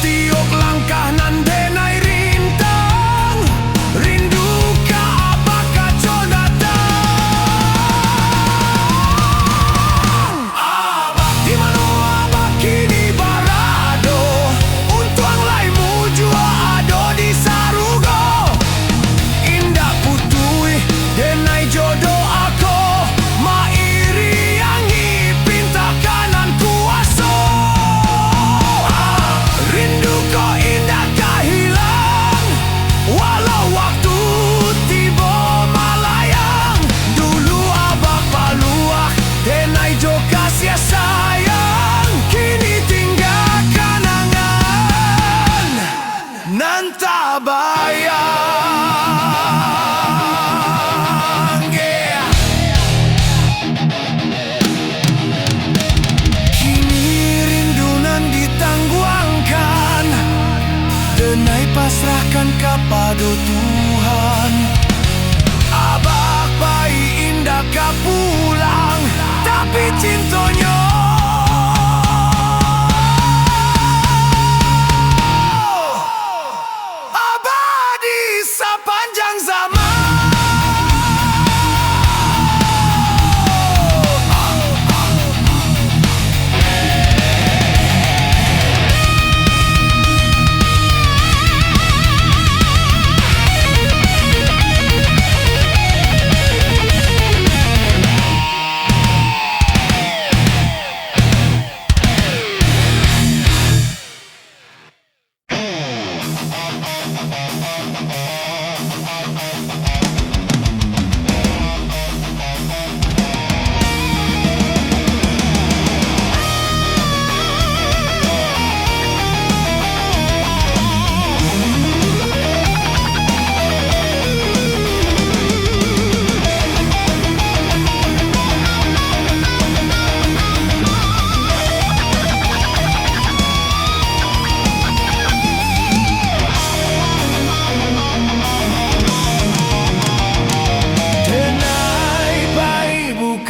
tiup langkah nan denai rintang, rindu ka apakah col datang. Abak di mana abak kini barado, untuang laimu jua ado di sarugo. Indah putui denai jodoh aku, mairi yangi pinta kanan kuaso. Rindu kau indah kah hilang, walau waktu tiba malayang. Dulu abak paluak denai jo kasih sayang, kini tinggal kenangan nan tak bayang. Yeah. Kini rindu nan ditangguangkan, denai pasrahkan kepada Tuhan. Abak bayi indah ka pulang, tapi cintonya abadi sepanjang zaman.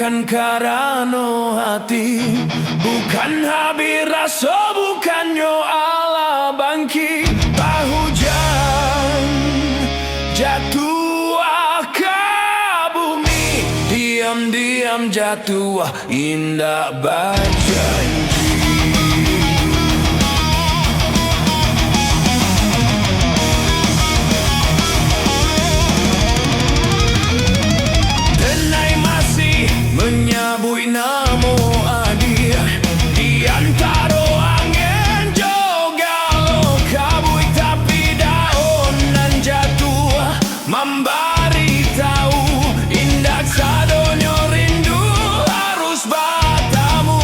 Bukan karena hati, bukan habis rasa, bukannya ala bangki. Hujan jatuh ke bumi, diam-diam jatuh indah berjanji. Menyabui namo adi di antara angin jogal kabui, tapi daun nan jatuh memberi tahu indah sadonyo rindu harus bertemu.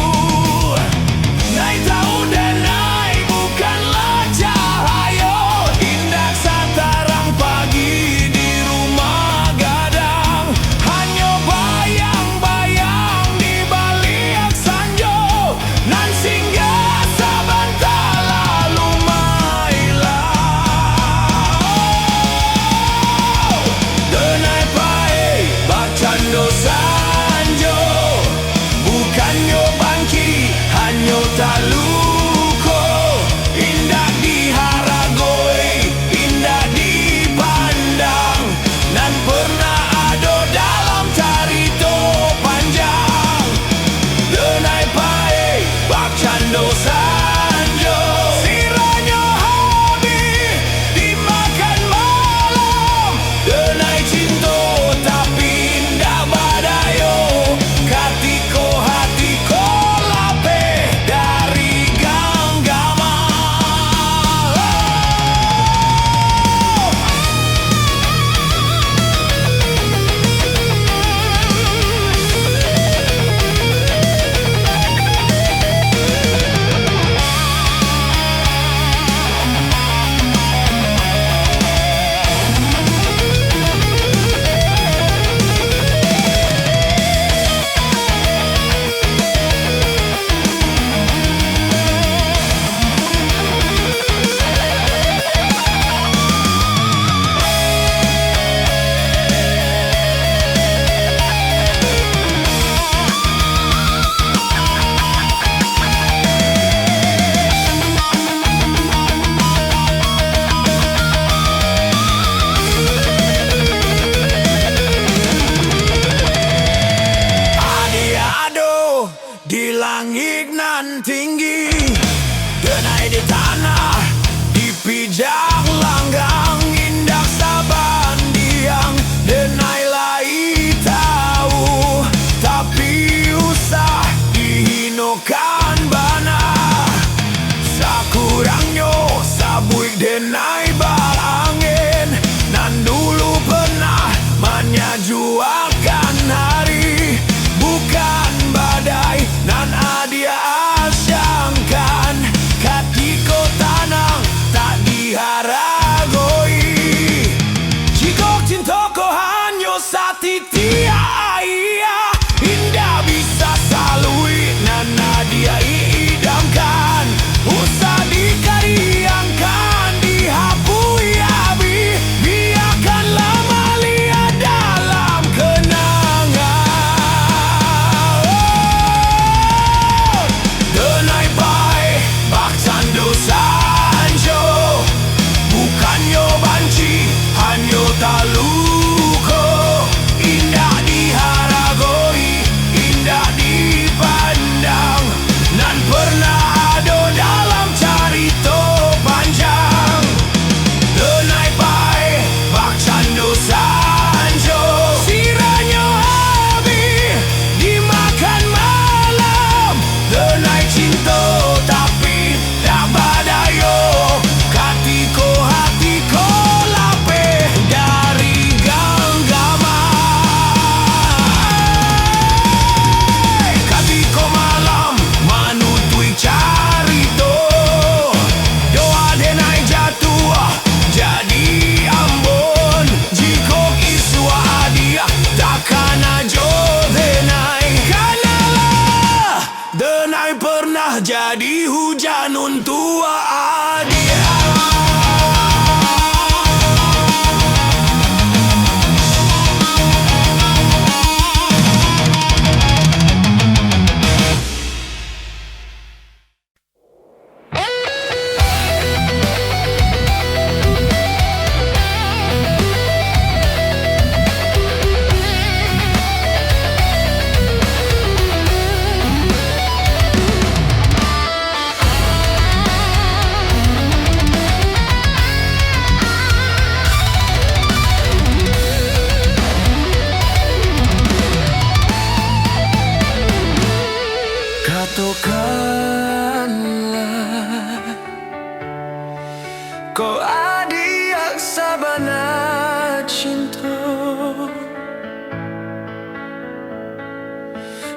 Ko adiak sabana cinta,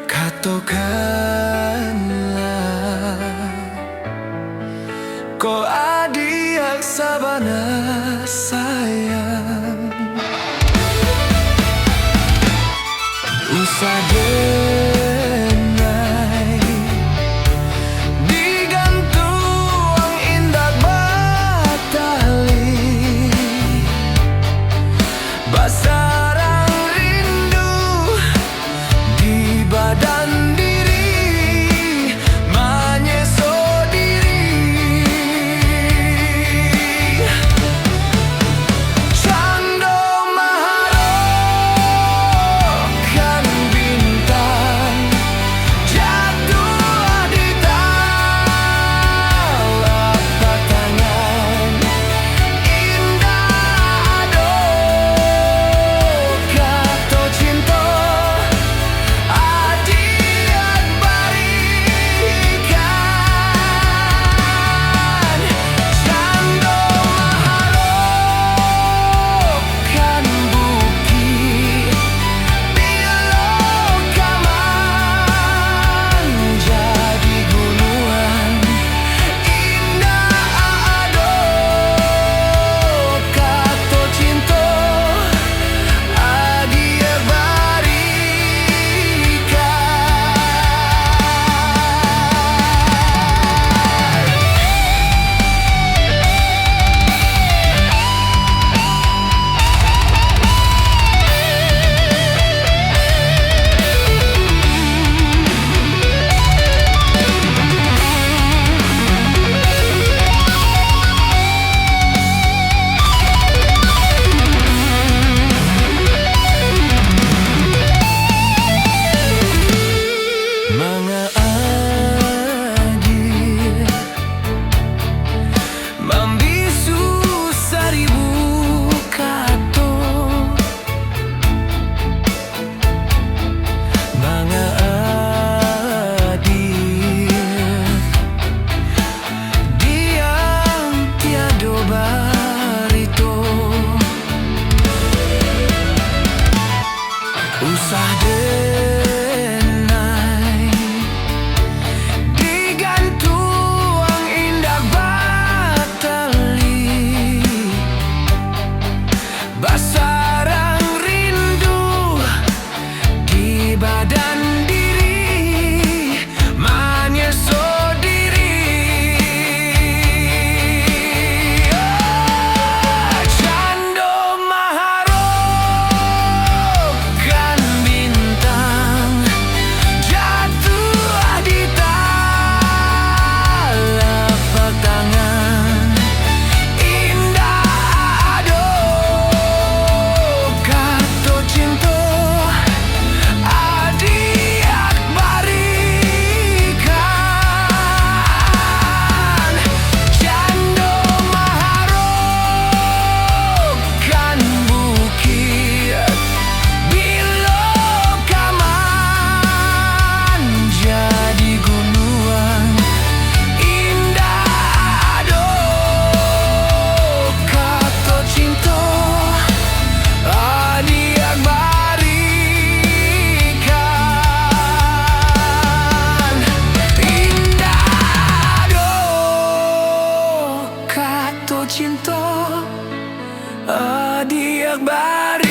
katakanlah ko adiak sabana sayang. Usah denai digantung indah batali, basarang rindu di badan diri, menyeso diri. Cando mengharapkan bintang jatuh di telapak tangan, indah ado kata cinta, adiak barikan. Cando mengharapkan bukit bila kaman jadi gunungan, indah ado kata cinta, adiak barikan. Mga adil membisu seribu kata, mga adil diam tiada barito. Usah denai digantung indah batali, basarang rindu di badan diri, menyeso diri. Cando mengharapkan bintang jatuh di telapak tangan, indah ado kata cinta, adiak barikan. Cando mengharapkan bukit bila kaman jadi gunungan, indah ado kata cinta, adiak barikan. Indah ado kata cinta, adiak barikan.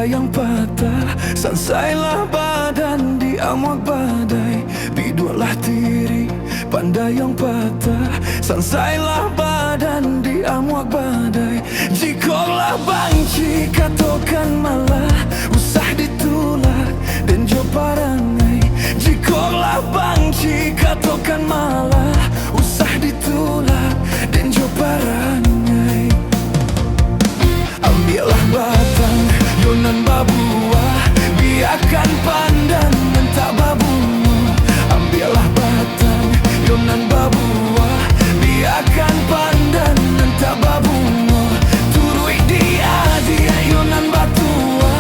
pandai yang patah. Sansailah badan di amok badai. Bidualah diri pandai yang patah. Sansailah badan di amok badai. Jikolah banci katokan malah usah ditolak dan jo parangai. Jikolah banci katokan malah usah ditolak dan jo parangai. Ambillah batang yonan babuah, biarkan pandan mentak babungo. Ambillah batang yonan babuah, biarkan pandan mentak babungo. Turui dia yonan batua,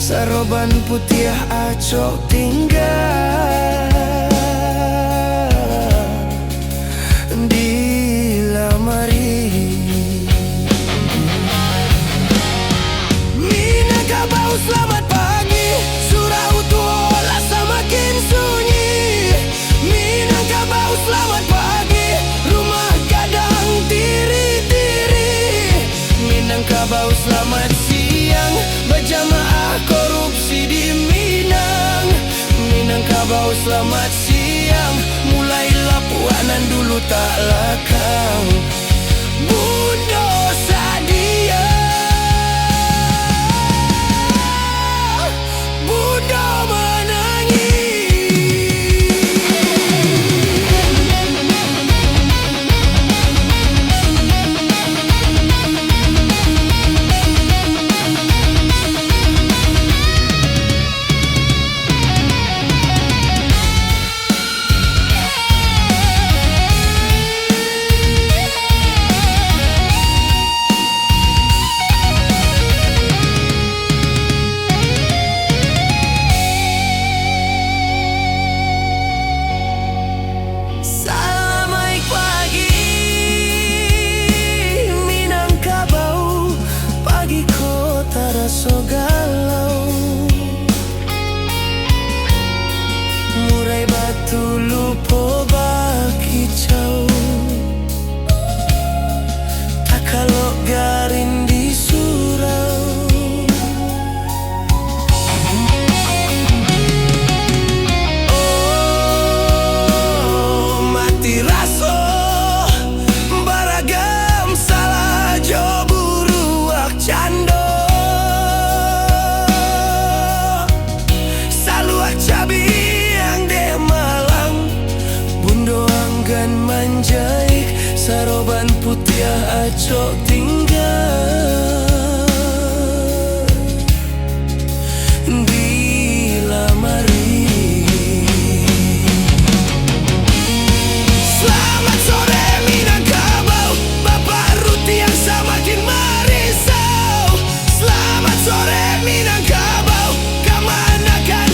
Saroban putih acok tinggal di lamari. Minangkabau selamat pagi, surau tuola semakin sunyi. Minangkabau selamat pagi, rumah gadang tiri-tiri. Minangkabau selamat siang, berjamaah korupsi di Minang. Minangkabau selamat siang, mulailah puanan dulu tak lakang. Bundo Sadia, Bundo menangis. So galau, murai batu lupo bakicau, tak kalau garin di surau. Oh, mati raso baragam salah jo buruak cando. Cabi yang de malang, bundo anggan manjai, saroban putih acok tinggal di lamari. Selamat sore Minangkabau, Bapak Ruti yang semakin merisau. Selamat sore Minangkabau, kamanakan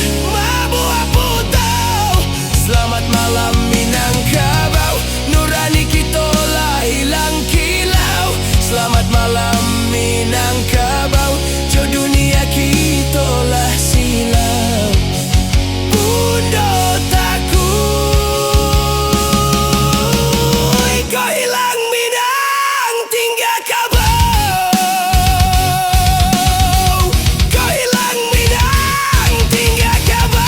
selamat malam Minangkabau, nurani kita lah hilang kilau. Selamat malam Minangkabau, jo dunia kita lah silau. Bundo takut kau hilang Minang tinggal Kabau. Kau hilang Minang tinggal Kabau.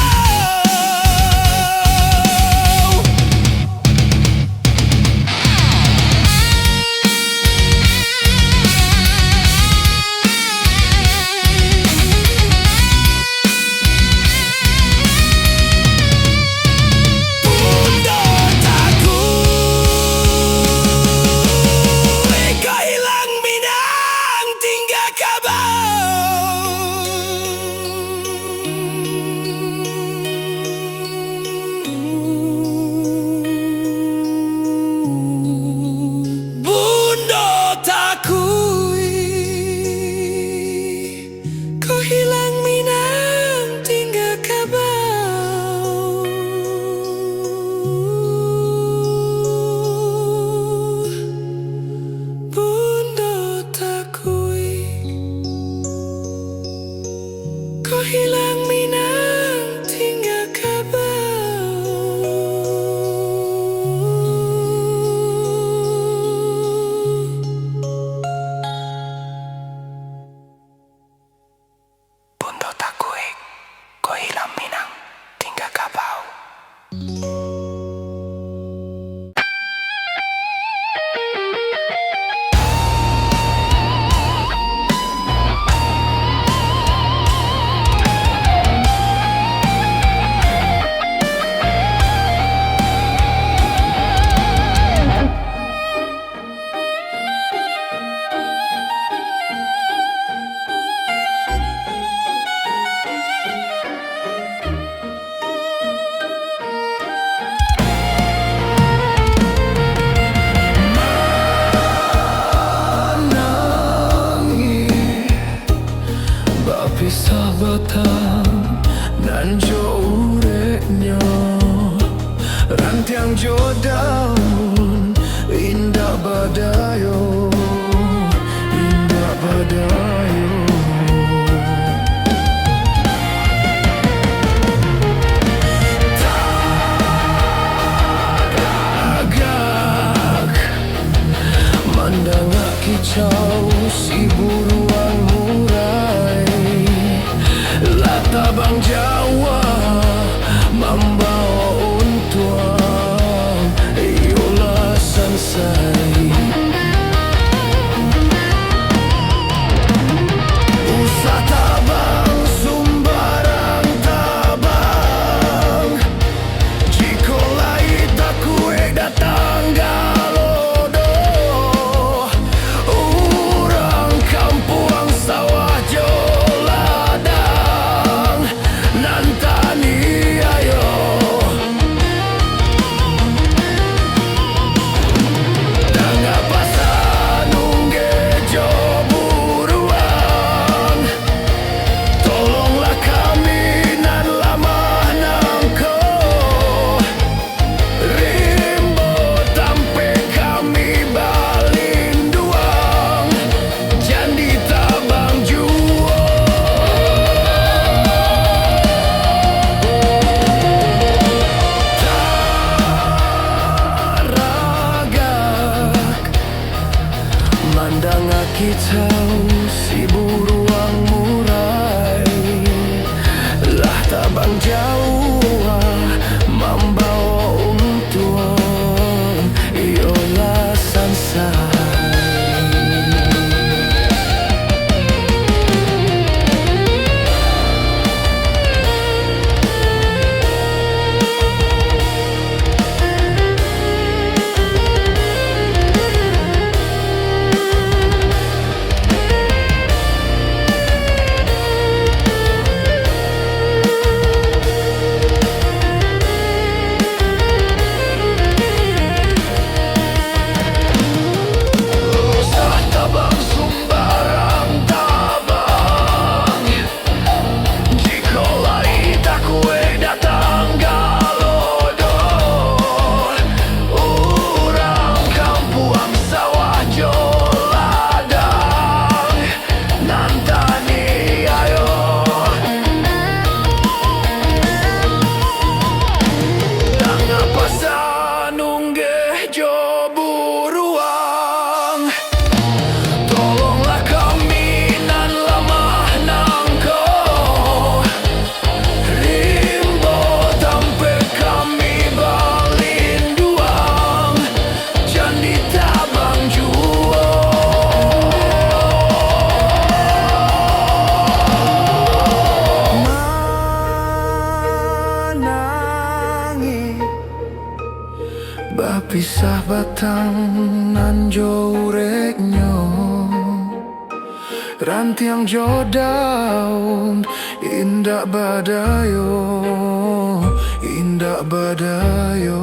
batang nan jo ureknya rantiang jo daun indah badayo indah badayo tagak mandangak kicau si buruan murai latabang Jawa membawa untuang iola sansai usah tabang sumbarang tabang jiko lai tak kue datang galodo orang kampung sawah joladang nantani ayo danga pasanungge jo buruan tolonglah kami nan lamah nangko rimbo tampe kami balinduang jandi tabang juo taragak mandang kitau si buruang murai lah tabang jauh membawa untuan iola sansai usah tabang sumbarang tabang jiko lai tak kue datang galodo orang kampung sawah joladang nantani ayo danga pasanungge jo buruang tolonglah kami nan lamah nangko rimbo tampe kami balinduang jandi tabang juo manangi bapisah batang nan jo ureknyo rantiang jo daun indah badayo indah badayo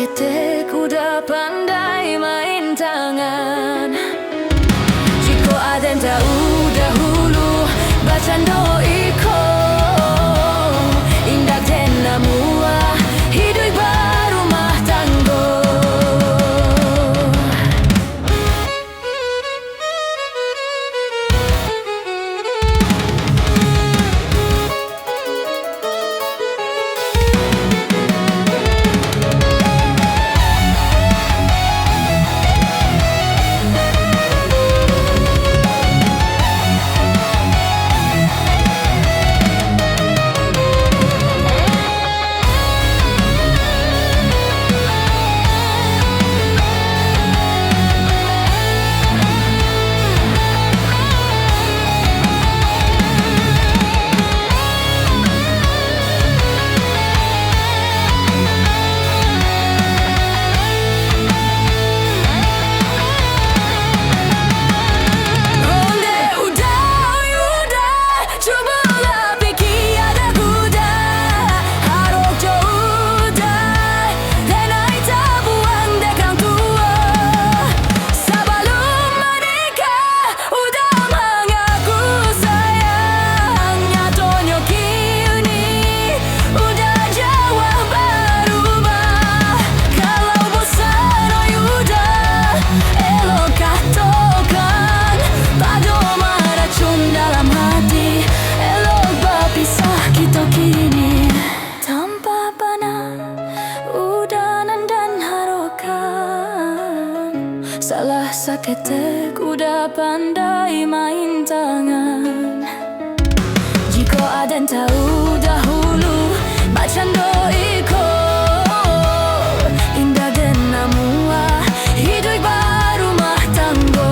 ketek udah pandai main tangan. Jika ada yang tahu dahulu bacando iko indah tena mua hidup barumah tanggo. Salah saketek udah pandai main tangan. Jika ada yang tahu dahulu bacando iko indah dena mua hidup barumah tanggo.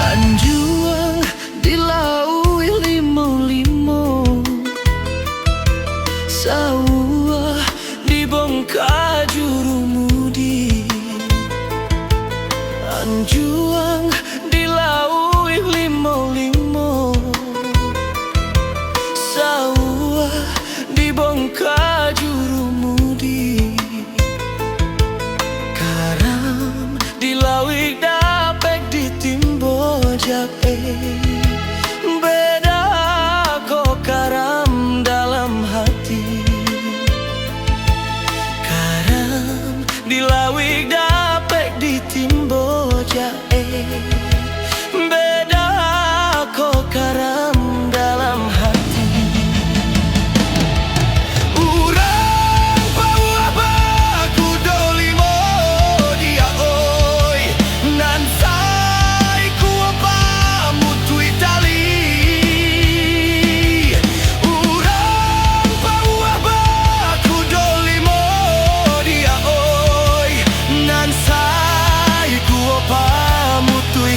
Anjuang dilaui limo-limo, sawah dibongkar jurumudi. Anjuang dilaui limo-limo, sawah dibongkar jurumudi. Karam dilaui beda kok karam dalam hati. Karam dilawik dapet ditimbo jae. Beda kok karam dalam hati. Urang paua baku dolimo dia oi nan mutui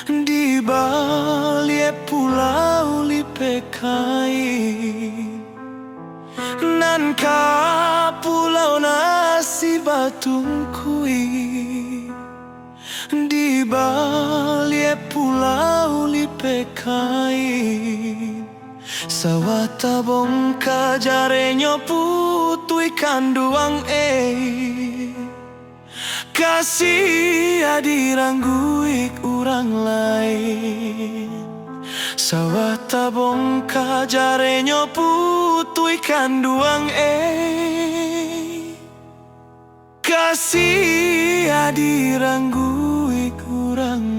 di balik pulau lipekai nan ka pulau nasi batung kui di balik pulau lipekai sawata bongka jarenyo putui kanduang kasih adirangguik urang lain sawata bongka jarenyo putui kanduang kasih adirangguik urang